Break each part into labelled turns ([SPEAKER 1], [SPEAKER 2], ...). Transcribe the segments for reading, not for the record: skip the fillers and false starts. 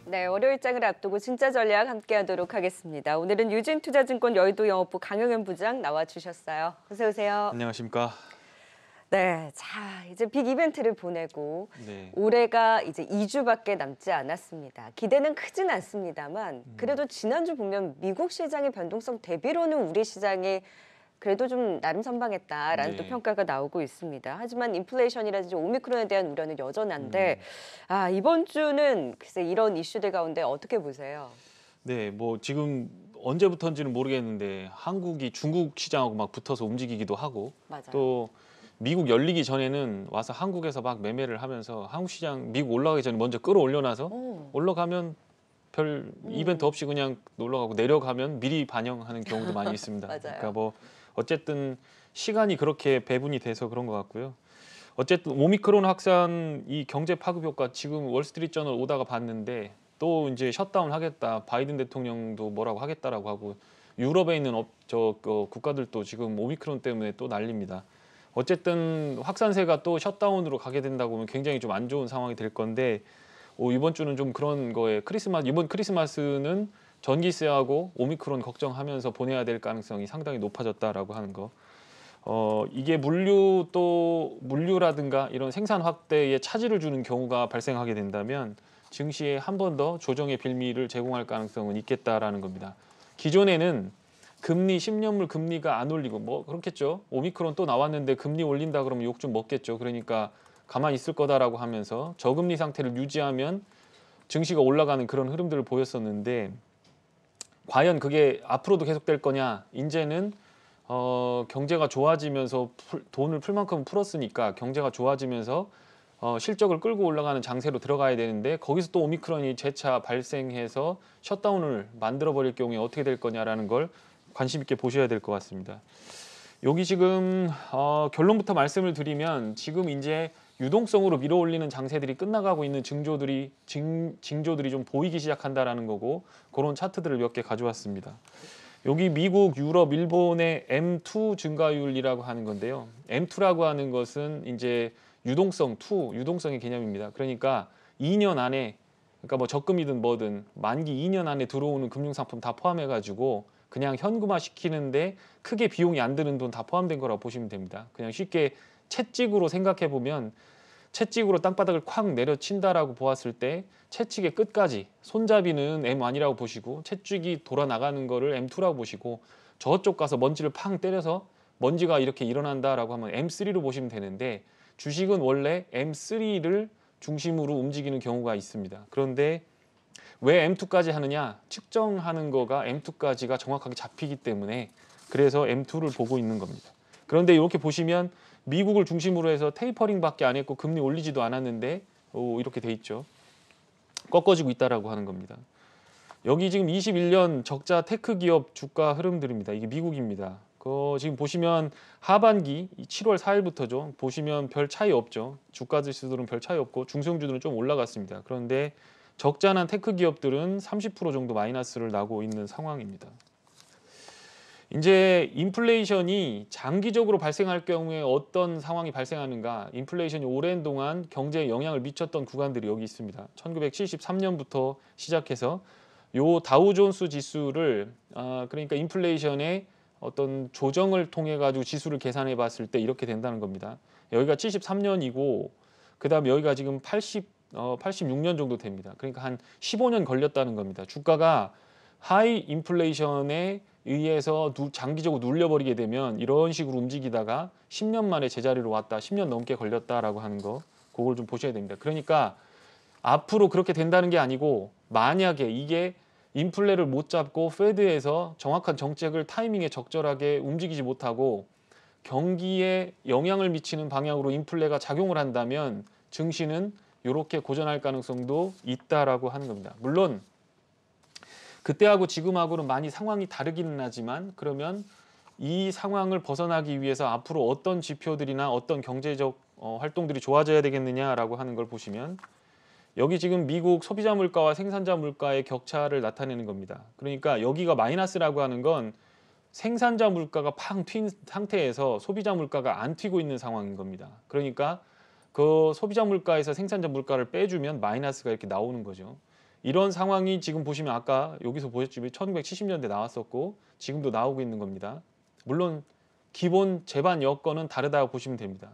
[SPEAKER 1] 네, 월요일장을 앞두고 진짜 전략 함께하도록 하겠습니다. 오늘은 유진투자증권 여의도 영업부 강영현 부장 나와주셨어요. 어서 오세요.
[SPEAKER 2] 안녕하십니까.
[SPEAKER 1] 네, 자 이제 빅 이벤트를 보내고
[SPEAKER 2] 네.
[SPEAKER 1] 올해가 이제 2주밖에 남지 않았습니다. 기대는 크진 않습니다만 그래도 지난주 보면 미국 시장의 변동성 대비로는 우리 시장이 그래도 좀 나름 선방했다라는 또
[SPEAKER 2] 네.
[SPEAKER 1] 평가가 나오고 있습니다. 하지만 인플레이션이라든지 오미크론에 대한 우려는 여전한데 이번 주는 글쎄 이런 이슈들 가운데 어떻게 보세요?
[SPEAKER 2] 네, 뭐 지금 언제부터인지는 모르겠는데 한국이 중국 시장하고 막 붙어서 움직이기도 하고
[SPEAKER 1] 맞아요.
[SPEAKER 2] 또 미국 열리기 전에는 와서 한국에서 막 매매를 하면서 한국 시장 미국 올라가기 전에 먼저 끌어올려놔서 올라가면 별 이벤트 없이 그냥 올라가고 내려가면 미리 반영하는 경우도 많이 있습니다.
[SPEAKER 1] 맞아요.
[SPEAKER 2] 그러니까 뭐 어쨌든 시간이 그렇게 배분이 돼서 그런 것 같고요. 어쨌든 오미크론 확산 이 경제 파급 효과 지금 월스트리트저널 오다가 봤는데 또 이제 셧다운 하겠다. 바이든 대통령도 뭐라고 하겠다라고 하고 유럽에 있는 국가들도 지금 오미크론 때문에 또 난립니다. 어쨌든 확산세가 또 셧다운으로 가게 된다고 하면 굉장히 좀 안 좋은 상황이 될 건데 이번 주는 좀 그런 거에 이번 크리스마스는 전기세하고 오미크론 걱정하면서 보내야 될 가능성이 상당히 높아졌다라고 하는 거. 이게 물류라든가 이런 생산 확대에 차질을 주는 경우가 발생하게 된다면 증시에 한 번 더 조정의 빌미를 제공할 가능성은 있겠다라는 겁니다. 기존에는 금리 10년물 금리가 안 올리고 뭐 그렇겠죠. 오미크론 또 나왔는데 금리 올린다 그러면 욕 좀 먹겠죠. 그러니까 가만히 있을 거다라고 하면서 저금리 상태를 유지하면 증시가 올라가는 그런 흐름들을 보였었는데 과연 그게 앞으로도 계속될 거냐? 이제는 경제가 좋아지면서 돈을 풀 만큼 풀었으니까 경제가 좋아지면서 실적을 끌고 올라가는 장세로 들어가야 되는데 거기서 또 오미크론이 재차 발생해서 셧다운을 만들어버릴 경우에 어떻게 될 거냐라는 걸 관심 있게 보셔야 될 것 같습니다. 여기 지금 결론부터 말씀을 드리면 지금 이제 유동성으로 밀어올리는 장세들이 끝나가고 있는 징조들이 좀 보이기 시작한다라는 거고 그런 차트들을 몇 개 가져왔습니다. 여기 미국, 유럽, 일본의 M2 증가율이라고 하는 건데요. M2라고 하는 것은 이제 유동성의 개념입니다. 그러니까 2년 안에 그러니까 뭐 적금이든 뭐든 만기 2년 안에 들어오는 금융상품 다 포함해가지고 그냥 현금화 시키는데 크게 비용이 안 드는 돈 다 포함된 거라고 보시면 됩니다. 그냥 쉽게 채찍으로 생각해 보면 채찍으로 땅바닥을 콱 내려친다라고 보았을 때 채찍의 끝까지 손잡이는 M1이라고 보시고 채찍이 돌아 나가는 거를 M2라고 보시고 저쪽 가서 먼지를 팡 때려서 먼지가 이렇게 일어난다라고 하면 M3로 보시면 되는데 주식은 원래 M3를 중심으로 움직이는 경우가 있습니다. 그런데 왜 M2까지 하느냐? 측정하는 거가 M2까지가 정확하게 잡히기 때문에 그래서 M2를 보고 있는 겁니다. 그런데 이렇게 보시면 미국을 중심으로 해서 테이퍼링밖에 안 했고 금리 올리지도 않았는데 이렇게 돼 있죠. 꺾어지고 있다라고 하는 겁니다. 여기 지금 21년 적자 테크 기업 주가 흐름들입니다. 이게 미국입니다. 지금 보시면 하반기 7월 4일부터죠. 보시면 별 차이 없죠. 주가 지수들은 별 차이 없고 중소형주들은 좀 올라갔습니다. 그런데 적자난 테크 기업들은 30% 정도 마이너스를 나고 있는 상황입니다. 이제 인플레이션이 장기적으로 발생할 경우에 어떤 상황이 발생하는가? 인플레이션이 오랜 동안 경제에 영향을 미쳤던 구간들이 여기 있습니다. 1973년부터 시작해서 요 다우존스 지수를 그러니까 인플레이션의 어떤 조정을 통해 가지고 지수를 계산해 봤을 때 이렇게 된다는 겁니다. 여기가 73년이고 그다음 여기가 지금 86년 정도 됩니다. 그러니까 한 15년 걸렸다는 겁니다. 주가가 하이 인플레이션에 의해서 장기적으로 눌려버리게 되면 이런 식으로 움직이다가 10년 만에 제자리로 왔다. 10년 넘게 걸렸다라고 하는 거 그걸 좀 보셔야 됩니다. 그러니까 앞으로 그렇게 된다는 게 아니고 만약에 이게 인플레를 못 잡고 페드에서 정확한 정책을 타이밍에 적절하게 움직이지 못하고 경기에 영향을 미치는 방향으로 인플레가 작용을 한다면 증시는 이렇게 고전할 가능성도 있다라고 하는 겁니다. 물론 그때하고 지금하고는 많이 상황이 다르기는 하지만 그러면 이 상황을 벗어나기 위해서 앞으로 어떤 지표들이나 어떤 경제적 활동들이 좋아져야 되겠느냐라고 하는 걸 보시면 여기 지금 미국 소비자 물가와 생산자 물가의 격차를 나타내는 겁니다. 그러니까 여기가 마이너스라고 하는 건 생산자 물가가 팡 튄 상태에서 소비자 물가가 안 튀고 있는 상황인 겁니다. 그러니까 그 소비자 물가에서 생산자 물가를 빼주면 마이너스가 이렇게 나오는 거죠. 이런 상황이 지금 보시면 아까 여기서 보셨지만 1970년대 나왔었고 지금도 나오고 있는 겁니다. 물론 기본 제반 여건은 다르다고 보시면 됩니다.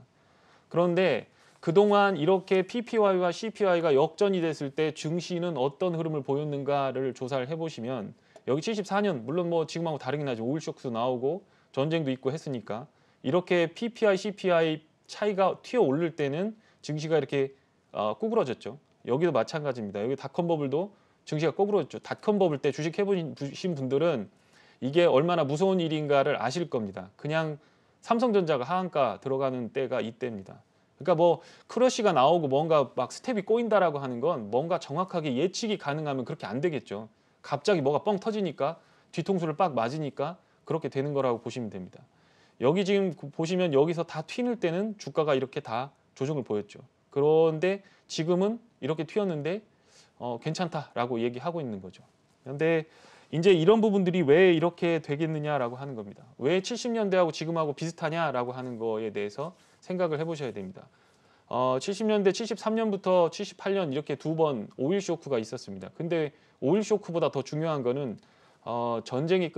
[SPEAKER 2] 그런데 그동안 이렇게 PPY와 CPY가 역전이 됐을 때 증시는 어떤 흐름을 보였는가를 조사를 해보시면 여기 74년 물론 뭐 지금하고 다르긴 하죠. 오일 쇼크도 나오고 전쟁도 있고 했으니까 이렇게 PPI, CPI 차이가 튀어 오를 때는 증시가 이렇게 구부러졌죠. 여기도 마찬가지입니다. 여기 닷컴 버블도 증시가 꼬부러졌죠. 닷컴 버블 때 주식 해보신 분들은 이게 얼마나 무서운 일인가를 아실 겁니다. 그냥 삼성전자가 하한가 들어가는 때가 이때입니다. 그러니까 뭐 크러쉬가 나오고 뭔가 막 스텝이 꼬인다라고 하는 건 뭔가 정확하게 예측이 가능하면 그렇게 안 되겠죠. 갑자기 뭐가 뻥 터지니까 뒤통수를 빡 맞으니까 그렇게 되는 거라고 보시면 됩니다. 여기 지금 보시면 여기서 다 튀는 때는 주가가 이렇게 다 조정을 보였죠. 그런데 지금은 이렇게 튀었는데 괜찮다라고 얘기하고 있는 거죠. 그런데 이제 이런 부분들이 왜 이렇게 되겠느냐라고 하는 겁니다. 왜 70년대하고 지금하고 비슷하냐라고 하는 거에 대해서 생각을 해보셔야 됩니다. 70년대 73년부터 78년 이렇게 두 번 오일 쇼크가 있었습니다. 근데 오일 쇼크보다 더 중요한 거는 전쟁이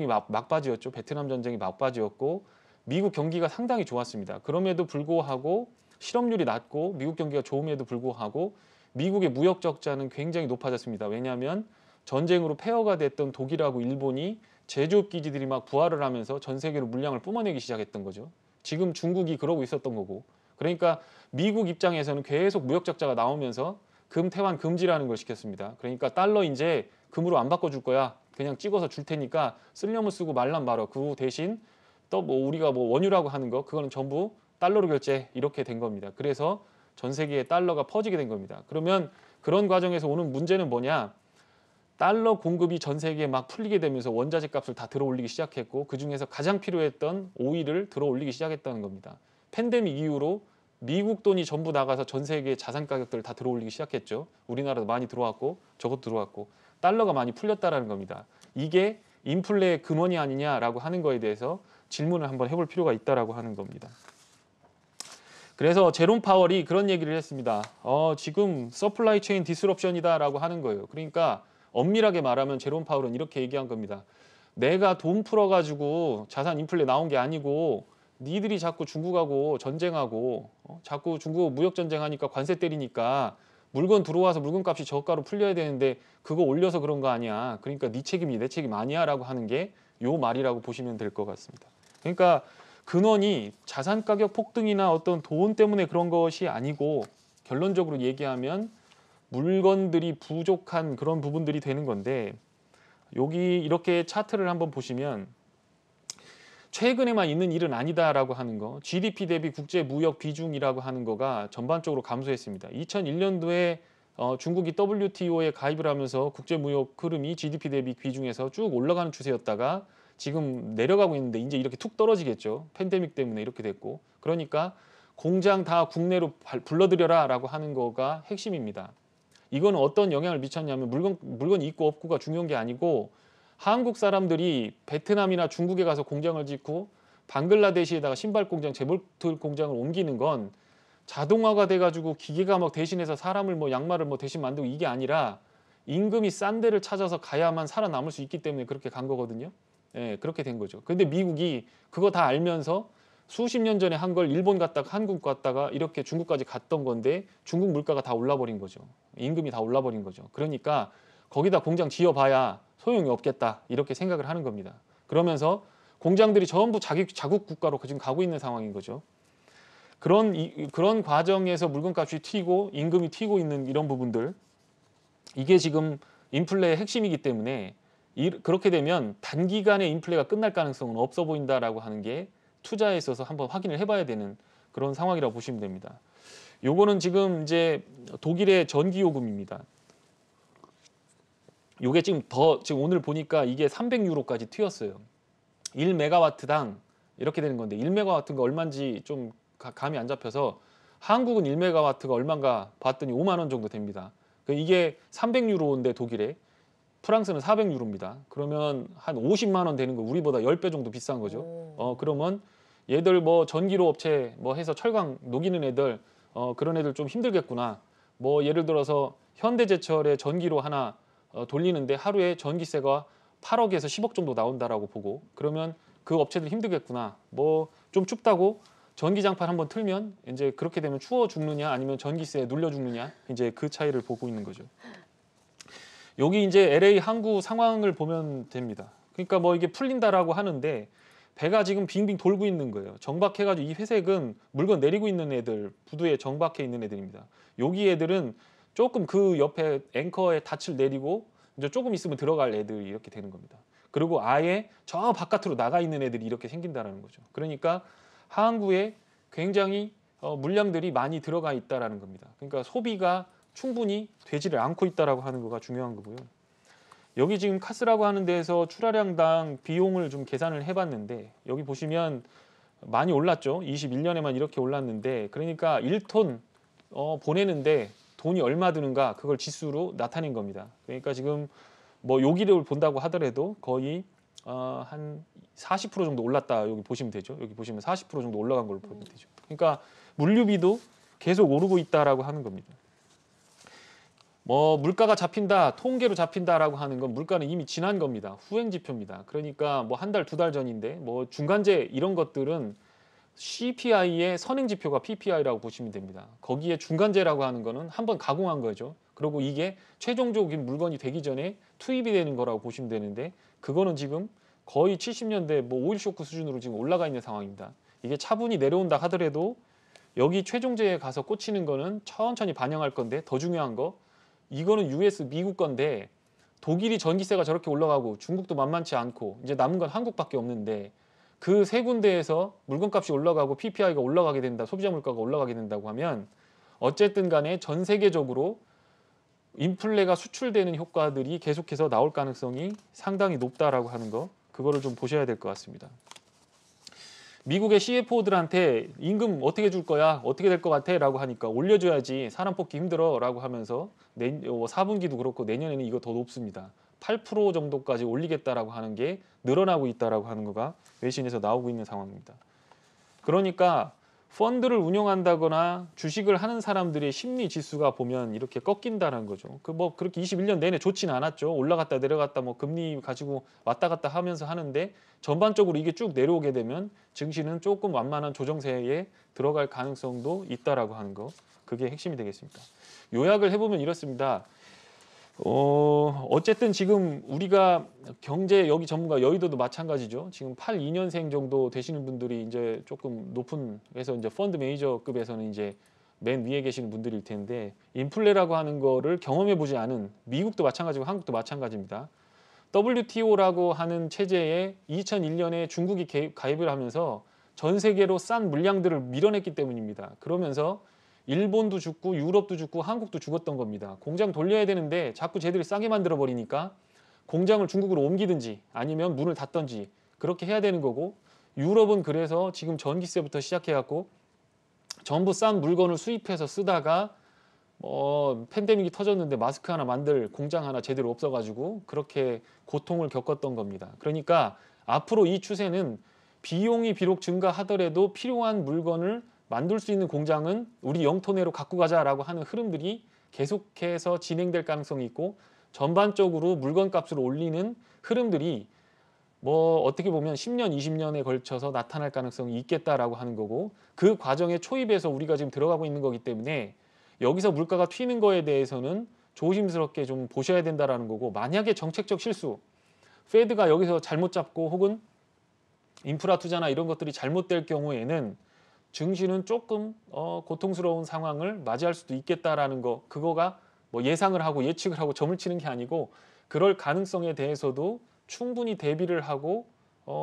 [SPEAKER 2] 막바지였죠. 베트남 전쟁이 막바지였고 미국 경기가 상당히 좋았습니다. 그럼에도 불구하고 실업률이 낮고 미국 경기가 좋음에도 불구하고 미국의 무역 적자는 굉장히 높아졌습니다. 왜냐하면 전쟁으로 폐허가 됐던 독일하고 일본이 제조업 기지들이 막 부활을 하면서 전 세계로 물량을 뿜어내기 시작했던 거죠. 지금 중국이 그러고 있었던 거고. 그러니까 미국 입장에서는 계속 무역 적자가 나오면서 금 태환 금지라는 걸 시켰습니다. 그러니까 달러 이제 금으로 안 바꿔줄 거야. 그냥 찍어서 줄 테니까 쓰려면 쓰고 말란 말어. 그 대신 또 뭐 우리가 뭐 원유라고 하는 거 그거는 전부 달러로 결제 이렇게 된 겁니다. 그래서 전 세계에 달러가 퍼지게 된 겁니다. 그러면 그런 과정에서 오는 문제는 뭐냐? 달러 공급이 전 세계에 막 풀리게 되면서 원자재 값을 다 들어올리기 시작했고 그중에서 가장 필요했던 오일을 들어올리기 시작했다는 겁니다. 팬데믹 이후로 미국 돈이 전부 나가서 전 세계의 자산 가격들을 다 들어올리기 시작했죠. 우리나라도 많이 들어왔고 저것도 들어왔고 달러가 많이 풀렸다라는 겁니다. 이게 인플레의 근원이 아니냐라고 하는 거에 대해서 질문을 한번 해볼 필요가 있다라고 하는 겁니다. 그래서 제롬 파월이 그런 얘기를 했습니다. 지금 서플라이 체인 디스럽션이다라고 하는 거예요. 그러니까 엄밀하게 말하면 제롬 파월은 이렇게 얘기한 겁니다. 내가 돈 풀어가지고 자산 인플레 나온 게 아니고 니들이 자꾸 중국하고 전쟁하고 자꾸 중국 무역 전쟁하니까 관세 때리니까 물건 들어와서 물건값이 저가로 풀려야 되는데 그거 올려서 그런 거 아니야. 그러니까 네 책임이 내 책임 아니야라고 하는 게 요 말이라고 보시면 될 것 같습니다. 그러니까 근원이 자산 가격 폭등이나 어떤 돈 때문에 그런 것이 아니고 결론적으로 얘기하면 물건들이 부족한 그런 부분들이 되는 건데 여기 이렇게 차트를 한번 보시면 최근에만 있는 일은 아니다라고 하는 거 GDP 대비 국제 무역 비중이라고 하는 거가 전반적으로 감소했습니다. 2001년도에 중국이 WTO에 가입을 하면서 국제 무역 흐름이 GDP 대비 비중에서 쭉 올라가는 추세였다가 지금 내려가고 있는데 이제 이렇게 툭 떨어지겠죠. 팬데믹 때문에 이렇게 됐고 그러니까 공장 다 국내로 불러들여라라고 하는 거가 핵심입니다. 이거는 어떤 영향을 미쳤냐면 물건 있고 없고가 중요한 게 아니고 한국 사람들이 베트남이나 중국에 가서 공장을 짓고 방글라데시에다가 신발 공장, 재벌 공장을 옮기는 건 자동화가 돼가지고 기계가 막 대신해서 사람을 뭐 양말을 뭐 대신 만들고 이게 아니라 임금이 싼 데를 찾아서 가야만 살아남을 수 있기 때문에 그렇게 간 거거든요. 예, 그렇게 된 거죠. 근데 미국이 그거 다 알면서 수십 년 전에 한 걸 일본 갔다가 한국 갔다가 이렇게 중국까지 갔던 건데 중국 물가가 다 올라버린 거죠. 임금이 다 올라버린 거죠. 그러니까 거기다 공장 지어봐야 소용이 없겠다 이렇게 생각을 하는 겁니다. 그러면서 공장들이 전부 자국 국가로 지금 가고 있는 상황인 거죠. 그런 과정에서 물건값이 튀고 임금이 튀고 있는 이런 부분들 이게 지금 인플레의 핵심이기 때문에 그렇게 되면 단기간에 인플레가 끝날 가능성은 없어 보인다라고 하는 게 투자에 있어서 한번 확인을 해봐야 되는 그런 상황이라고 보시면 됩니다. 요거는 지금 이제 독일의 전기 요금입니다. 요게 지금 오늘 보니까 이게 300유로까지 튀었어요. 1메가와트당 이렇게 되는 건데 1메가와트가 얼마인지 좀 감이 안 잡혀서 한국은 1메가와트가 얼마인가 봤더니 5만 원 정도 됩니다. 이게 300유로인데 독일에 프랑스는 400유로입니다. 그러면 한 50만 원 되는 거 우리보다 10배 정도 비싼 거죠. 그러면 얘들 뭐 전기로 업체 뭐 해서 철강 녹이는 애들 그런 애들 좀 힘들겠구나. 뭐 예를 들어서 현대제철의 전기로 하나 돌리는데 하루에 전기세가 8억에서 10억 정도 나온다라고 보고 그러면 그 업체들 힘들겠구나. 뭐 좀 춥다고 전기장판 한번 틀면 이제 그렇게 되면 추워 죽느냐 아니면 전기세 눌려 죽느냐 이제 그 차이를 보고 있는 거죠. 여기 이제 LA 항구 상황을 보면 됩니다. 그러니까 뭐 이게 풀린다라고 하는데 배가 지금 빙빙 돌고 있는 거예요. 정박해가지고 이 회색은 물건 내리고 있는 애들, 부두에 정박해 있는 애들입니다. 여기 애들은 조금 그 옆에 앵커에 닻을 내리고 이제 조금 있으면 들어갈 애들이 이렇게 되는 겁니다. 그리고 아예 저 바깥으로 나가 있는 애들이 이렇게 생긴다라는 거죠. 그러니까 항구에 굉장히 물량들이 많이 들어가 있다라는 겁니다. 그러니까 소비가 충분히 되지를 않고 있다라고 하는 거가 중요한 거고요. 여기 지금 카스라고 하는 데에서 출하량당 비용을 좀 계산을 해봤는데 여기 보시면 많이 올랐죠. 21년에만 이렇게 올랐는데 그러니까 1톤 보내는데 돈이 얼마 드는가 그걸 지수로 나타낸 겁니다. 그러니까 지금 뭐 여기를 본다고 하더라도 거의 한 40% 정도 올랐다 여기 보시면 되죠. 여기 보시면 40% 정도 올라간 걸로 보면 되죠. 그러니까 물류비도 계속 오르고 있다라고 하는 겁니다. 뭐 물가가 잡힌다, 통계로 잡힌다라고 하는 건 물가는 이미 지난 겁니다. 후행 지표입니다. 그러니까 뭐 한 달, 두 달 전인데 뭐 중간재 이런 것들은 CPI의 선행 지표가 PPI라고 보시면 됩니다. 거기에 중간재라고 하는 거는 한번 가공한 거죠. 그리고 이게 최종적인 물건이 되기 전에 투입이 되는 거라고 보시면 되는데 그거는 지금 거의 70년대 뭐 오일 쇼크 수준으로 지금 올라가 있는 상황입니다. 이게 차분히 내려온다 하더라도 여기 최종재에 가서 꽂히는 거는 천천히 반영할 건데 더 중요한 거 이거는 US 미국 건데 독일이 전기세가 저렇게 올라가고 중국도 만만치 않고 이제 남은 건 한국밖에 없는데 그 세 군데에서 물건값이 올라가고 PPI가 올라가게 된다, 소비자 물가가 올라가게 된다고 하면 어쨌든 간에 전 세계적으로 인플레가 수출되는 효과들이 계속해서 나올 가능성이 상당히 높다라고 하는 거 그거를 좀 보셔야 될 것 같습니다. 미국의 CFO들한테 임금 어떻게 줄 거야? 어떻게 될 것 같아? 라고 하니까 올려줘야지 사람 뽑기 힘들어 라고 하면서 4분기도 그렇고 내년에는 이거 더 높습니다. 8% 정도까지 올리겠다라고 하는 게 늘어나고 있다라고 하는 거가 외신에서 나오고 있는 상황입니다. 그러니까 펀드를 운용한다거나 주식을 하는 사람들의 심리 지수가 보면 이렇게 꺾인다는 거죠. 그 뭐 그렇게 21년 내내 좋지는 않았죠. 올라갔다 내려갔다 뭐 금리 가지고 왔다 갔다 하면서 하는데 전반적으로 이게 쭉 내려오게 되면 증시는 조금 완만한 조정세에 들어갈 가능성도 있다라고 하는 거. 그게 핵심이 되겠습니다. 요약을 해보면 이렇습니다. 어쨌든 지금 우리가 경제 여기 전문가 여의도도 마찬가지죠. 지금 82년생 정도 되시는 분들이 이제 조금 높은 해서 이제 펀드 매니저급에서는 이제 맨 위에 계시는 분들일 텐데 인플레라고 하는 거를 경험해 보지 않은 미국도 마찬가지고 한국도 마찬가지입니다. WTO라고 하는 체제에 2001년에 중국이 가입을 하면서 전 세계로 싼 물량들을 밀어냈기 때문입니다. 그러면서 일본도 죽고 유럽도 죽고 한국도 죽었던 겁니다. 공장 돌려야 되는데 자꾸 쟤들이 싸게 만들어 버리니까 공장을 중국으로 옮기든지 아니면 문을 닫든지 그렇게 해야 되는 거고 유럽은 그래서 지금 전기세부터 시작해갖고 전부 싼 물건을 수입해서 쓰다가 팬데믹이 터졌는데 마스크 하나 만들 공장 하나 제대로 없어가지고 그렇게 고통을 겪었던 겁니다. 그러니까 앞으로 이 추세는 비용이 비록 증가하더라도 필요한 물건을 만들 수 있는 공장은 우리 영토 내로 갖고 가자라고 하는 흐름들이 계속해서 진행될 가능성이 있고 전반적으로 물건값을 올리는 흐름들이 뭐 어떻게 보면 10년, 20년에 걸쳐서 나타날 가능성이 있겠다라고 하는 거고 그 과정의 초입에서 우리가 지금 들어가고 있는 거기 때문에 여기서 물가가 튀는 거에 대해서는 조심스럽게 좀 보셔야 된다라는 거고 만약에 정책적 실수, 페드가 여기서 잘못 잡고 혹은 인프라 투자나 이런 것들이 잘못될 경우에는 증시는 조금 고통스러운 상황을 맞이할 수도 있겠다라는 거 그거가 뭐 예상을 하고 예측을 하고 점을 치는 게 아니고 그럴 가능성에 대해서도 충분히 대비를 하고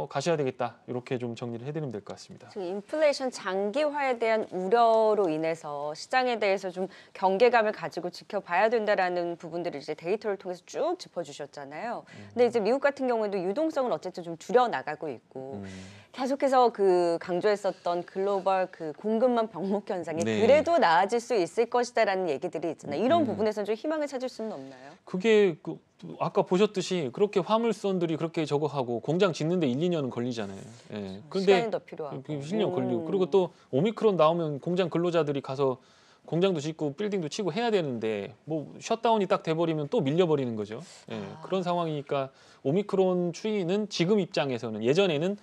[SPEAKER 2] 가셔야 되겠다 이렇게 좀 정리를 해드리면 될 것 같습니다.
[SPEAKER 1] 지금 인플레이션 장기화에 대한 우려로 인해서 시장에 대해서 좀 경계감을 가지고 지켜봐야 된다라는 부분들을 이제 데이터를 통해서 쭉 짚어주셨잖아요. 근데 이제 미국 같은 경우에도 유동성을 어쨌든 좀 줄여 나가고 있고 계속해서 그 강조했었던 글로벌 그 공급망 병목 현상이
[SPEAKER 2] 네.
[SPEAKER 1] 그래도 나아질 수 있을 것이다라는 얘기들이 있잖아요. 이런 부분에서는 좀 희망을 찾을 수는 없나요?
[SPEAKER 2] 그게 아까 보셨듯이 그렇게 화물선들이 그렇게 저거 하고 공장 짓는데 1, 2년은 걸리잖아요. 예. 근데
[SPEAKER 1] 시간이 더 필요하고.
[SPEAKER 2] 10년 걸리고 그리고 또 오미크론 나오면 공장 근로자들이 가서 공장도 짓고 빌딩도 치고 해야 되는데 뭐 셧다운이 딱 돼버리면 또 밀려버리는 거죠. 예, 그런 상황이니까 오미크론 추이는 지금 입장에서는 예전에는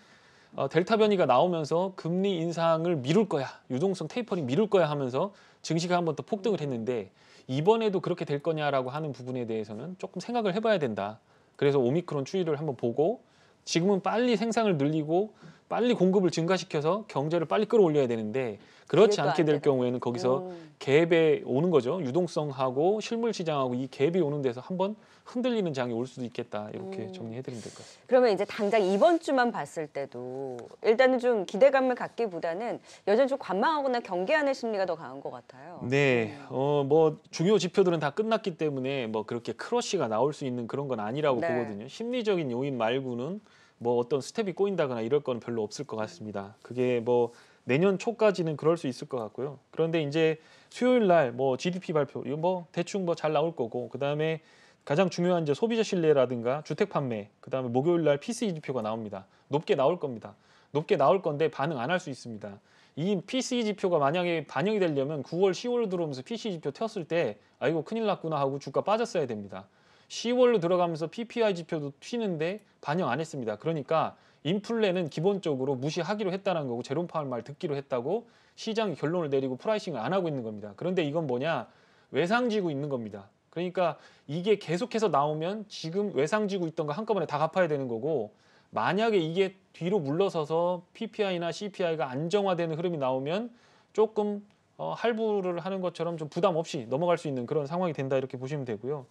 [SPEAKER 2] 델타 변이가 나오면서 금리 인상을 미룰 거야, 유동성 테이퍼링 미룰 거야 하면서 증시가 한 번 더 폭등을 했는데 이번에도 그렇게 될 거냐라고 하는 부분에 대해서는 조금 생각을 해봐야 된다. 그래서 오미크론 추이를 한번 보고 지금은 빨리 생산을 늘리고 빨리 공급을 증가시켜서 경제를 빨리 끌어올려야 되는데 그렇지
[SPEAKER 1] 그게 또
[SPEAKER 2] 않게
[SPEAKER 1] 안
[SPEAKER 2] 될
[SPEAKER 1] 되나?
[SPEAKER 2] 경우에는 거기서 갭에 오는 거죠. 유동성하고 실물 시장하고 이 갭이 오는 데서 한번 흔들리는 장이 올 수도 있겠다. 이렇게 정리해드리면 될 것 같습니다.
[SPEAKER 1] 그러면 이제 당장 이번 주만 봤을 때도 일단은 좀 기대감을 갖기보다는 여전히 좀 관망하거나 경계하는 심리가 더 강한 것 같아요.
[SPEAKER 2] 네, 뭐 중요 지표들은 다 끝났기 때문에 뭐 그렇게 크러쉬가 나올 수 있는 그런 건 아니라고
[SPEAKER 1] 네.
[SPEAKER 2] 보거든요. 심리적인 요인 말고는 뭐 어떤 스텝이 꼬인다거나 이럴 건 별로 없을 것 같습니다. 그게 뭐 내년 초까지는 그럴 수 있을 것 같고요. 그런데 이제 수요일 날 뭐 GDP 발표 이거 뭐 대충 뭐 잘 나올 거고 그다음에 가장 중요한 이제 소비자 신뢰라든가 주택 판매 그다음에 목요일 날 PCE 지표가 나옵니다. 높게 나올 겁니다. 높게 나올 건데 반응 안 할 수 있습니다. 이 PCE 지표가 만약에 반영이 되려면 9월, 10월 들어오면서 PCE 지표 튀었을 때 아이고 큰일 났구나 하고 주가 빠졌어야 됩니다. 10월로 들어가면서 PPI 지표도 튀는데 반영 안 했습니다. 그러니까 인플레는 기본적으로 무시하기로 했다는 거고 제롬 파월 말 듣기로 했다고 시장이 결론을 내리고 프라이싱을 안 하고 있는 겁니다. 그런데 이건 뭐냐? 외상지고 있는 겁니다. 그러니까 이게 계속해서 나오면 지금 외상지고 있던 거 한꺼번에 다 갚아야 되는 거고 만약에 이게 뒤로 물러서서 PPI나 CPI가 안정화되는 흐름이 나오면 조금 할부를 하는 것처럼 좀 부담 없이 넘어갈 수 있는 그런 상황이 된다 이렇게 보시면 되고요.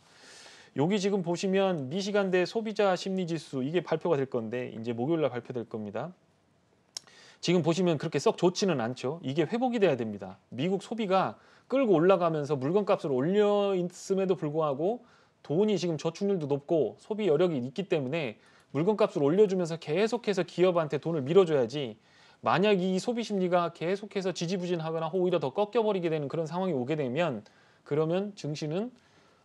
[SPEAKER 2] 여기 지금 보시면 미시간대 소비자 심리지수 이게 발표가 될 건데 이제 목요일 날 발표될 겁니다. 지금 보시면 그렇게 썩 좋지는 않죠. 이게 회복이 돼야 됩니다. 미국 소비가 끌고 올라가면서 물건값을 올려 있음에도 불구하고 돈이 지금 저축률도 높고 소비 여력이 있기 때문에 물건값을 올려주면서 계속해서 기업한테 돈을 밀어줘야지 만약 이 소비 심리가 계속해서 지지부진하거나 오히려 더 꺾여버리게 되는 그런 상황이 오게 되면 그러면 증시는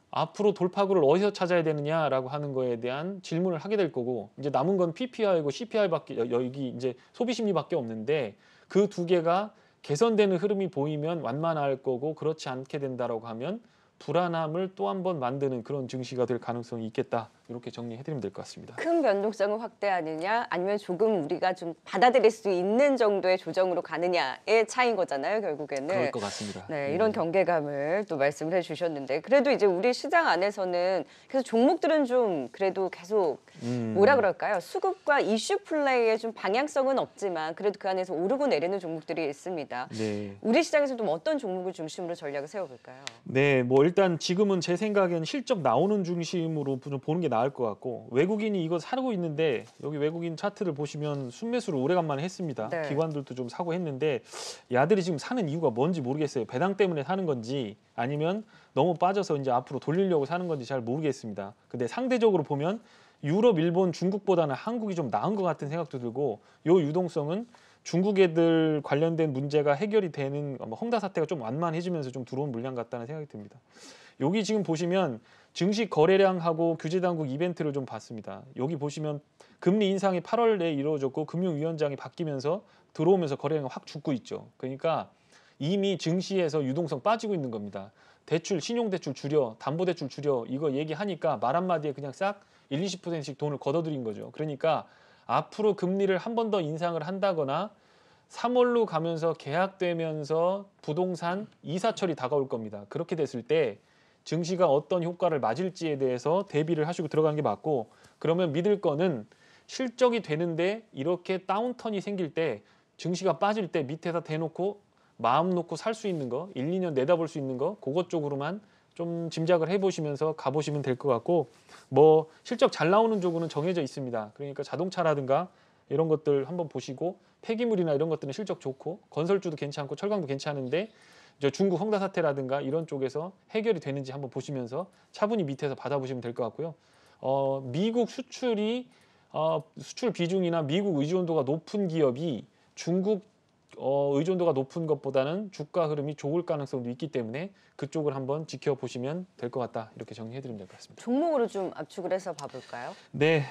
[SPEAKER 2] 앞으로 돌파구를 어디서 찾아야 되느냐라고 하는 거에 대한 질문을 하게 될 거고 이제 남은 건 PPI고 CPI밖에 여기 이제 소비 심리밖에 없는데 그 두 개가 개선되는 흐름이 보이면 완만할 거고 그렇지 않게 된다라고 하면 불안함을 또 한 번 만드는 그런 증시가 될 가능성이 있겠다. 이렇게 정리해드리면 될 것 같습니다.
[SPEAKER 1] 큰 변동성을 확대하느냐 아니면 조금 우리가 좀 받아들일 수 있는 정도의 조정으로 가느냐의 차이인 거잖아요, 결국에는.
[SPEAKER 2] 그럴 것 같습니다.
[SPEAKER 1] 네, 이런 경계감을 또 말씀을 해주셨는데 그래도 이제 우리 시장 안에서는 계속 종목들은 좀 그래도 계속 뭐라 그럴까요? 수급과 이슈 플레이에 좀 방향성은 없지만 그래도 그 안에서 오르고 내리는 종목들이 있습니다.
[SPEAKER 2] 네.
[SPEAKER 1] 우리 시장에서도 뭐 어떤 종목을 중심으로 전략을 세워볼까요?
[SPEAKER 2] 네, 뭐 일단 지금은 제 생각엔 실적 나오는 중심으로 좀 보는 게 나을 것 같고 외국인이 이거 사고 있는데 여기 외국인 차트를 보시면 순매수를 오래간만에 했습니다.
[SPEAKER 1] 네.
[SPEAKER 2] 기관들도 좀 사고 했는데 야들이 지금 사는 이유가 뭔지 모르겠어요. 배당 때문에 사는 건지 아니면 너무 빠져서 이제 앞으로 돌리려고 사는 건지 잘 모르겠습니다. 근데 상대적으로 보면 유럽, 일본, 중국보다는 한국이 좀 나은 것 같은 생각도 들고 요 유동성은 중국 애들 관련된 문제가 해결이 되는 헝다 사태가 좀 완만해지면서 좀 들어온 물량 같다는 생각이 듭니다. 여기 지금 보시면 증시 거래량하고 규제당국 이벤트를 좀 봤습니다. 여기 보시면 금리 인상이 8월에 이루어졌고 금융위원장이 바뀌면서 들어오면서 거래량이 확 죽고 있죠. 그러니까 이미 증시에서 유동성 빠지고 있는 겁니다. 대출, 신용대출 줄여, 담보대출 줄여 이거 얘기하니까 말 한마디에 그냥 싹 1, 20%씩 돈을 걷어들인 거죠. 그러니까 앞으로 금리를 한 번 더 인상을 한다거나 3월로 가면서 계약되면서 부동산 이사철이 다가올 겁니다. 그렇게 됐을 때 증시가 어떤 효과를 맞을지에 대해서 대비를 하시고 들어가는 게 맞고 그러면 믿을 거는 실적이 되는데 이렇게 다운턴이 생길 때 증시가 빠질 때 밑에다 대놓고 마음 놓고 살 수 있는 거 1, 2년 내다볼 수 있는 거 그것 쪽으로만 좀 짐작을 해보시면서 가보시면 될 것 같고 뭐 실적 잘 나오는 쪽은 정해져 있습니다. 그러니까 자동차라든가 이런 것들 한번 보시고 폐기물이나 이런 것들은 실적 좋고 건설주도 괜찮고 철강도 괜찮은데 이제 중국 헝다 사태라든가 이런 쪽에서 해결이 되는지 한번 보시면서 차분히 밑에서 받아보시면 될 것 같고요. 미국 수출이 수출 비중이나 미국 의존도가 높은 기업이 중국 의존도가 높은 것보다는 주가 흐름이 좋을 가능성도 있기 때문에 그쪽을 한번 지켜보시면 될 것 같다. 이렇게 정리해드리면 될 것 같습니다.
[SPEAKER 1] 종목으로 좀 압축을 해서 봐볼까요?
[SPEAKER 2] 네,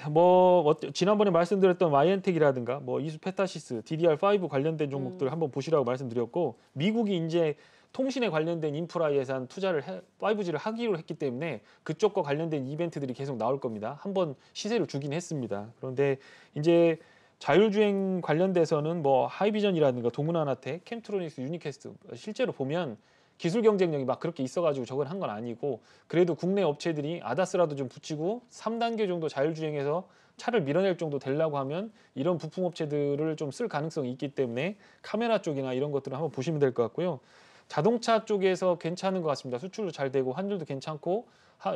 [SPEAKER 2] 지난번에 말씀드렸던 와이엔텍이라든가 이수페타시스, DDR5 관련된 종목들 한번 보시라고 말씀드렸고 미국이 이제 통신에 관련된 인프라 예산 투자를 5G를 하기로 했기 때문에 그쪽과 관련된 이벤트들이 계속 나올 겁니다. 한번 시세를 주긴 했습니다. 그런데 이제 자율주행 관련돼서는 뭐 하이비전이라든가 동문아나텍, 캠트로닉스, 유니캐스트 실제로 보면 기술 경쟁력이 막 그렇게 있어가지고 저건 한 건 아니고 그래도 국내 업체들이 아다스라도 좀 붙이고 3단계 정도 자율주행해서 차를 밀어낼 정도 되려고 하면 이런 부품 업체들을 좀 쓸 가능성이 있기 때문에 카메라 쪽이나 이런 것들을 한번 보시면 될 것 같고요. 자동차 쪽에서 괜찮은 것 같습니다. 수출도 잘 되고 환율도 괜찮고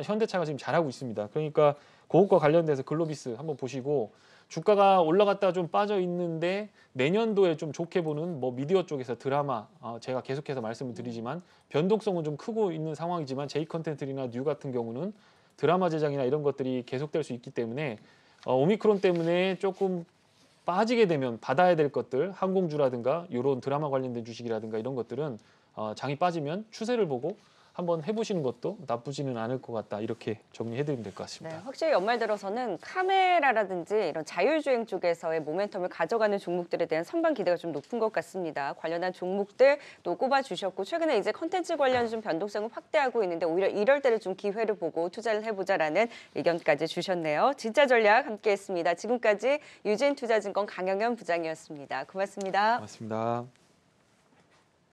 [SPEAKER 2] 현대차가 지금 잘하고 있습니다. 그러니까 그것과 관련돼서 글로비스 한번 보시고 주가가 올라갔다가 좀 빠져 있는데 내년도에 좀 좋게 보는 뭐 미디어 쪽에서 드라마 제가 계속해서 말씀을 드리지만 변동성은 좀 크고 있는 상황이지만 제이 컨텐츠나 뉴 같은 경우는 드라마 제작이나 이런 것들이 계속될 수 있기 때문에 오미크론 때문에 조금 빠지게 되면 받아야 될 것들 항공주라든가 이런 드라마 관련된 주식이라든가 이런 것들은 장이 빠지면 추세를 보고 한번 해보시는 것도 나쁘지는 않을 것 같다 이렇게 정리해드리면 될 것 같습니다.
[SPEAKER 1] 네, 확실히 연말 들어서는 카메라라든지 이런 자율주행 쪽에서의 모멘텀을 가져가는 종목들에 대한 선방 기대가 좀 높은 것 같습니다. 관련한 종목들 또 꼽아주셨고 최근에 이제 컨텐츠 관련 좀 변동성을 확대하고 있는데 오히려 이럴 때를 좀 기회를 보고 투자를 해보자라는 의견까지 주셨네요. 진짜 전략 함께했습니다. 지금까지 유진투자증권 강영현 부장이었습니다. 고맙습니다.
[SPEAKER 2] 고맙습니다.